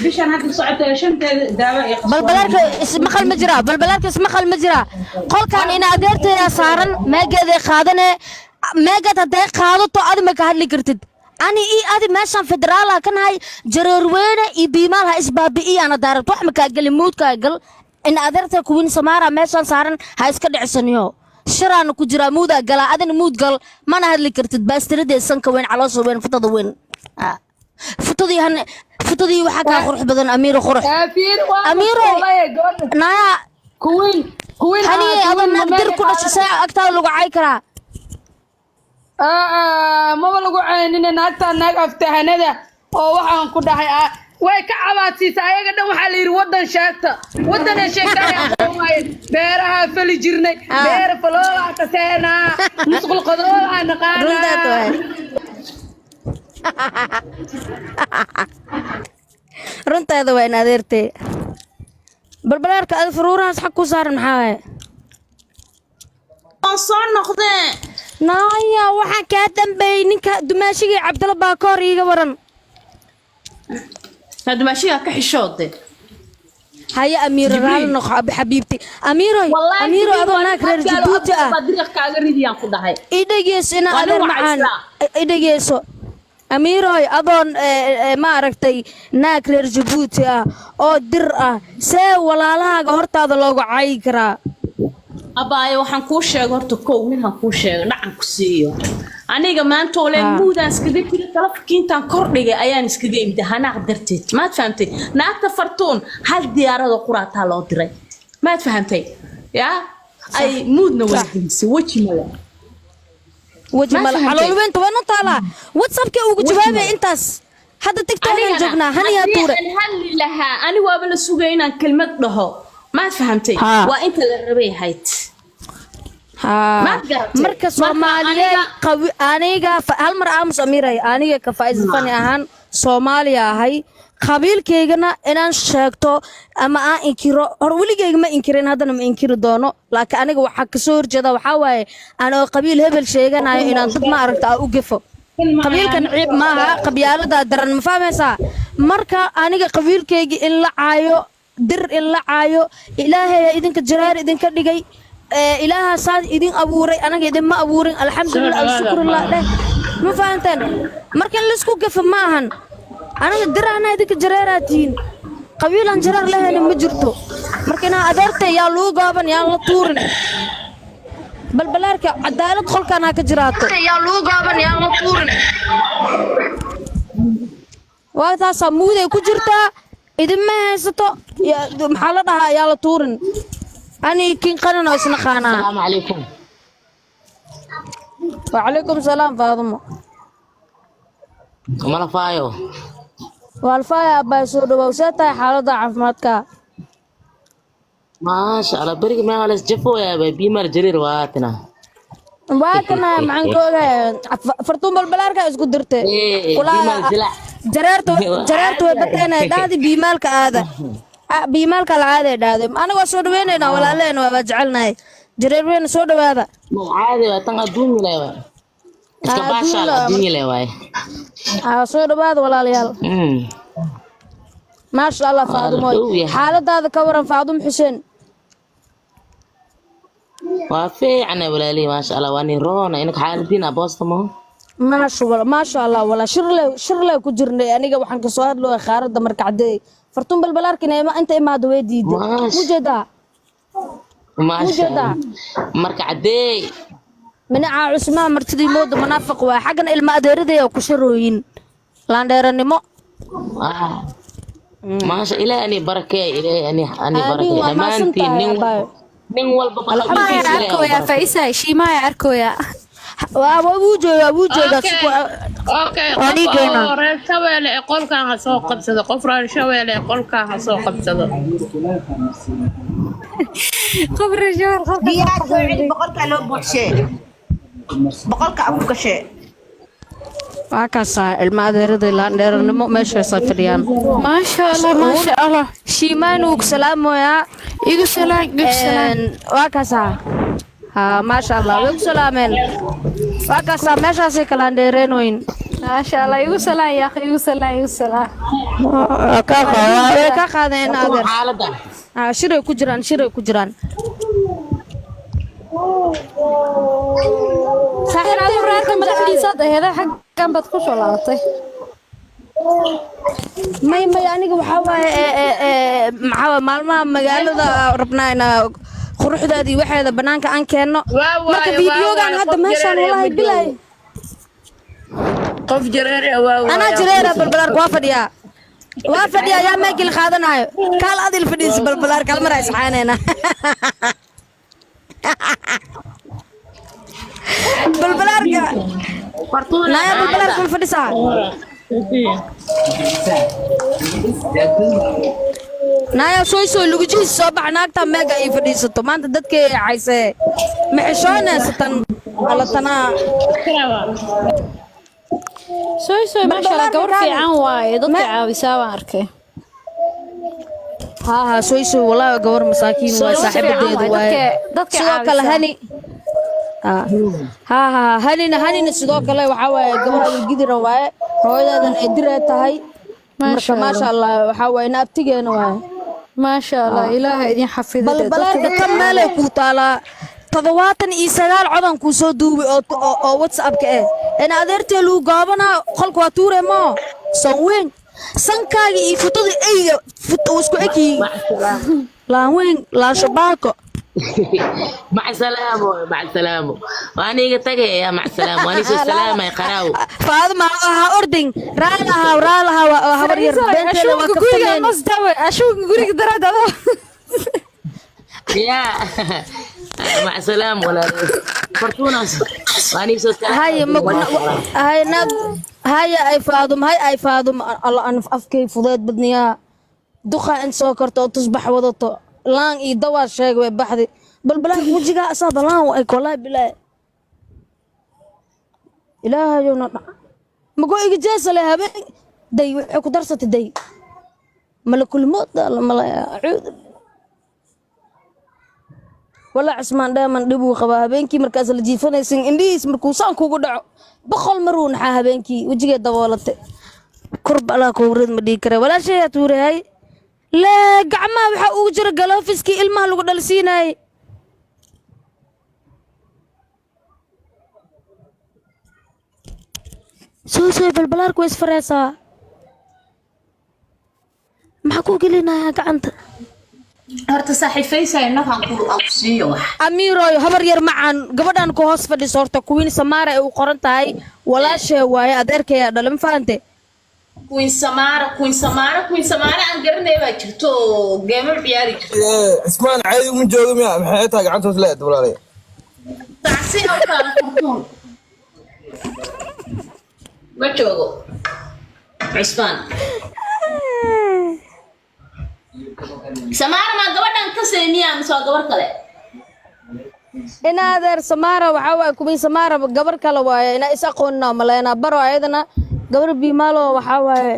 بشان هذا الصعد شنت دواء بلبلارك اسم خل مجرى بلبلارك اسم خل مجرى قل كان إن أدرت يا سارن ما قد خادنا ما قد هداي خادته هذا ما كهل لي كرتد أنا هذه ماشان فدرالها كان هاي جرروينة يبيمالها إسبابي أنا دارت واحد مكاجل موت كاجل إن أدرت كوين سمارة ماشان سارن هاي سكر عسنيو شران كجرا مودا قال أذن مود قال ما أنا هذلي كرتت بس تردي السنك وين على وين فتض وين فتضي هن فتضي وحكا خرح بدن أمير خرح أمير نايا كوين هني أظن نقدر كل ساعة أكتر لو عايكرا ما بلغوا عينين ناتا ناق أفتحنا أو وحنا كده هاي ويكعباتي سايق ده وحلير ودن شاكتا ودن شاكتا يا أخوي بيرها فلي جرني بير فلولا تسينا نسقل قدولا نقانا رنت هذا وين أدرتي بربلارك الفرورة حكوا صار محاوي صار نقطة نايا وحا كادم بينك دماشي عبد الله باكور يجا ورن هذا ماشي كحشود هيا أميرة رال نخ حبيبتي أميرة أميرة أظن كرر جبوتي بدرك كاغريدي يا خدها إيدا جيس أنا أدر معان إيدا جيسو أميرة أظن ما عرفتي ناكرر جبوتي أو درة سا ولا لا قهرت هذا لو عايكرا أباي waxaan ku sheegay horta kow minha ku sheegay dhacan ku siiyo aniga maanta oo leen muudan iskaga jira talafkiintan kordhigay ayaan iskaga imid hanaaq darteed ma fahantay naagta fartuun hal diyaarada quraata loo diray ma fahantay ya ay muudna wajinsi وجه ملا على الوين توين طالع واتسابك ugu jawaabay intaas hadda tiktok aan joognaa haniya tuure hal laha ani waaba la sugay inaan kelmad dhaho ما فهمتي وانت اللي ربيحيت marka Soomaaliya qawi aniga hal mar aamus amiray aniga ka faa'iido fani ahaan Soomaaliya ahay qabiilkeygana inaan sheegto ama aan inkiro hor waligeyga ma inkirin hadana ma inkiri doono laakiin aniga waxa ka soo horjeeda waxa waaye anoo qabiil hebel sheeganayo inaan dad ma aragta u gafo qabiilkan ciib maaha qabyaalada daran ma fahmaysaa marka aniga qabiilkeyga in la caayo dir in la caayo ilaahay idinka jaraar idinka dhigay ilaaha saad idin abuuray anaga idin ma abuurin alxamdulillah shukrullaah leh ma fahanteen marka la isku gafo ma ahan anaga dir ana idinka jaraaratiin qabiilan jaraar lahayn ma jirto marka ina adeertay yaa loo gaaban yaa la tuurin balbalaarka cadaalad qolkana ka jiraato yaa loo gaaban yaa la tuurin waa taas muuday ku jirtaa إذا ما هسته محل ده يا لطورن أنا كين قننا وسنا خانا السلام عليكم وعليكم السلام فاطمة مالا فايو والفايا أبا يسود ووسيتا حالة ضعف ماتكا ما شاء الله بريك ما على جفو يا بيمر جرير واتنا معكو فرتون بالبلاركا اسكو درتي بيمر جلع جرارتو بدنا دادي بيمالك هذا بيمالك العاده دادي انا وسو دويننا ولا لين وبجعلنا جرير وين سو دواada عادي وطن ادوني لا اسكباشا ادوني لا واي soo dhawaad walaalayaal ما شاء الله فاطمه حالadaada ka waran faadum xuseen وافي عنا ولا لي ما شاء الله واني رونا انك حالتين ابوستمو ما شاء الله ولا شرله ku jirnay aniga waxaan ka soo hadloo khaaradda marka cadeey fartuun balbalaarkina ma inta imaado way diiday mujada ما شاء الله marka cadeey منع عثمان مرتدي مود منافق waa xaqan ilma adeeraday oo ku sharooyin laan dheeranimo ما شاء الله اني بركه الى اني بركه امانتي nin walba arkoya Faisa Shimaya arkoya waa wujuga okay reer shabeelle qolkan ha soo qabsado qof reer shabeelle qolkan ha soo qabsado qof reer shabeelle diyaar soo celi boqolka loo buuxshay boqolka abu gashay waa kaasa ilma adeeraday laan dheeranimo meesha safriyaan ما شاء الله shiimaanu salaamoya igu salaam waa kaasa ha ma sha Allah igu salaameen waa kaasa meeshaas kala dheereenooyin ما شاء الله يقول سلام يا أخي يقول سلام يقول سلام ka qaadeen adeer xaaladda shiray ku jiraan صاحب هذا رأيك مدحدي صاد هذا حق كم بتخش ولا عطي may aniga waxa waaye maxaa maalmaha magaalada rabnaa inaa quruxdaadii waxeeda banaanka aan keenno marka fiidiyogan hadda meeshaan wallahi bilaay qof jareer waa anaa jireera balbalaarka waa fadhiyaa yaa meegil qaadanayo kaal adil fadhiis balbalaarka hal mar ay saxaanayna balbalaarka naya balbalaarka ma fadhisaa naya soo lugujiis soo bax naagta meega ay fadhiisato maanta dadkay cayse ma xishoonaysan alatanaa سوي ما شاء الله قبر في عن وايد ضد عاوي أركي ها سوي والله قبر مساكين وصاحبتي واي sidoo kale hani hanina sidoo kale waxa waaye gabar gidira waaye hooyadan ay diray tahay marka ma sha Allah waxa waaye naabtigeena waaye ما شاء الله إلهي إدين حفظه balbalaarka tan meelay ku taalaa 79 codan ku soo duubay oo WhatsApp-ka in adeertay luu gaabanaa qolka waa tuuremo sanweyn sankaaga iyo fotada eyga foto isku eki laanweyn la shabaako مع السلامة وأنا يتجه يا مع السلامة وأنا سو السلامة يا قراو فاطمة ها أردن رالها وهبر يربين أشوف قولي مصدوي أشوف قولي دراد هذا يا مع السلامة ولا فرتونا وأنا سو السلامة هاي أي فاطمة الله أنا أفكي فضيت بدنيا دخا إن سكرت تصبح وضط لان يدور شيء وبحدي بلبلان وجهها أصاب لان وأي والله بلا إلهي يونا ما قو إجازة لها بين دي وحكو درسة دي ملك الموت ملا عود ولا عثمان دائما دبو خباها بينكي مركز الجيفون يسين إنديس مركوسان كوكو دعو بخل مرون حاها بينكي وجهها دوالت كرب على كورد مديكرة ولا شيء توري هاي لا قعما waxa uu jira galoofiskii ilmaha lagu dhalsiinay soo balbalaarku is fareesa maxaa ku gelinaya gacanta horta saaxiifaysa inaga aan siiyo wax amiiro habar yar macaan gabadhan ku hoos fadhiso horta kuwiin Samaara ay u qoran tahay walaashay waaye adeerkaya dhalan faante Queen Samara aan garanay baa jirto geemar ciyaari jirto اسمان عادي من جوجم يا محيتها قعنتو ثلاث ولا لي taasi oo kala furtuun ma joogo Usman Samara ma gabadhan ka sameeyaan soo gabar kale ina adeer Samaara waxa waa kuwiin Samaara gabar kale waaye ina is aqoonna maleena baro ayadana gabar biimaalo waxa waaye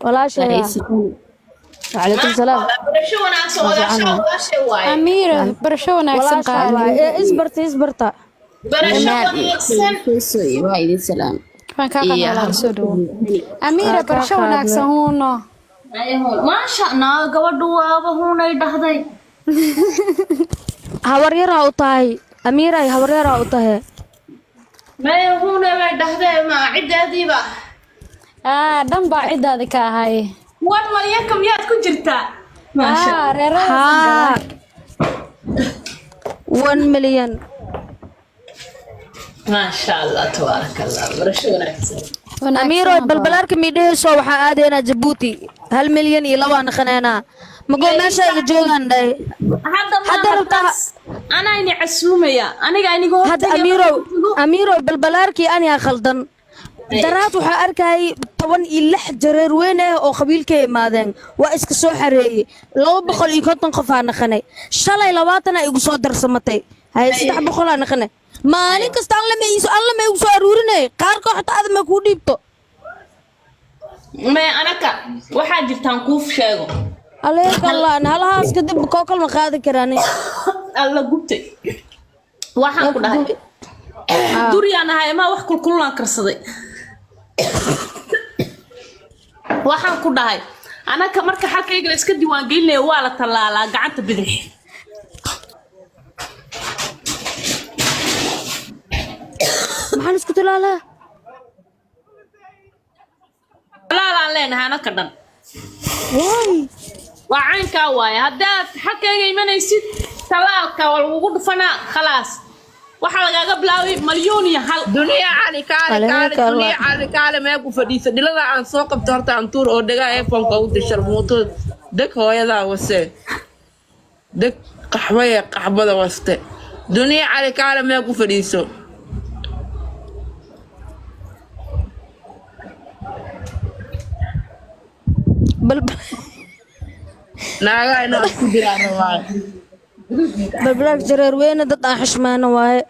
walaashay عليكم السلام أميرة برشونا أحسن قال اسبرتا وايد السلام كان كاكا على سودو أميرة برشونا أحسن هونو ما شاء الله gabadhu waaba hunay dhahday hawaryara u tahay Amiira hawaryara u tahay ma hunay way dhahday ma cidaadiiba دم بعيد هذا كهاي war malyan kam yaad ku jirtaa ma sha ها 1 مليون ما شاء الله تبارك الله برشونا أميرو بالبلارك ميدهسو waxaa aadayna Djibouti 1 مليون iyo 2 naqanayna mago meesha ay joogan day hadda rabtaa ana ini casuumaya aniga aniga hadda Amiro بالبلاركي أنا khaldan daraad waxa arkay 16 jareer weyn oo qabiilka imaadeen waa iska soo xareeyay 250 qof aan naqanay shalay 20 ay igu soo darsamatay hay 300 aan naqanay maalin kasta alla ma igu soo aruurinay qaar ko xataa aad ma ku dhiibto ma anaka waxa jirtaan kuuf sheego عليك الله أنا هلا هاسكدب كوكل ما قاعد كراني الله قبتي waxaan ku dhahay duriyana hay ma wax kulkulan karsaday waxaan ku dhahay anaka marka xalkayga la iska diiwaan gelinay waa la talaalaa gacanta bidix maxaan isku talaalaa talaalaan leenahay anaka dhan waay waa caynkaa waaye haddaad xalkayga imanaysid talaalka waa lagugu dhufanaa khalaas waxaa lagaaga bilaabay malyoon iyo hal دنيا علي كالي دنيا علي كالي ما يكون فديس دلنا عن سوق بتهرت عن طور أو دقا إيفون قود الشرموتو دك هو يدا وسه دك قحبة وسته دنيا علي كالي ما يكون فديسو bal ناقا إنا أكبر على الله balbalaag jareer weyne dad aan xishmaana waaye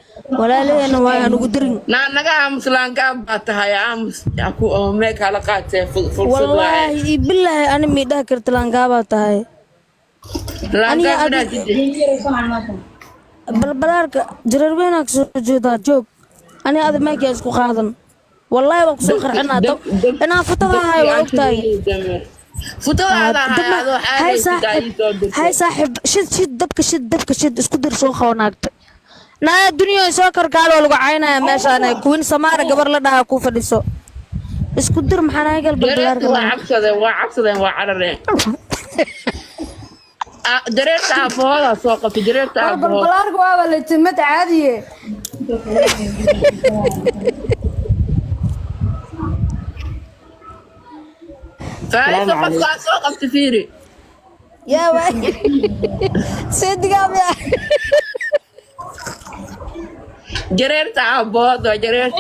walaalaheenna waaye aan ugu dirin ناقا أمس لانقا باتها يا أمس أكو ميك على قاتل فرصة wallaahi bilaahi ani miidhaha karta laangaabaa tahay لانقا بنا جدي balbalaarka jareer weynaa kasoo jeedaa joog ani ada meekaa isku qaadan wallaahi waa kusoo qarcinaa inaan fatada ahay waa ogtahay فتوى هذا هذا هاي صاحب شد دبك شد اسكو dir soo qawnaagtay naa dunya soo karkaal oo lagu caynaya meeshaan kuwin samaara gabar la dhaha ku fadhiso isku dir maxaan ay gal balbalaarka waa carareen dareerta abooda soo qabtay dareerta abooda balbalaarka waa la timad caadiye فايز قصة سوق بتفيري يا وي سيدقام يا جريرت عبود وجريرت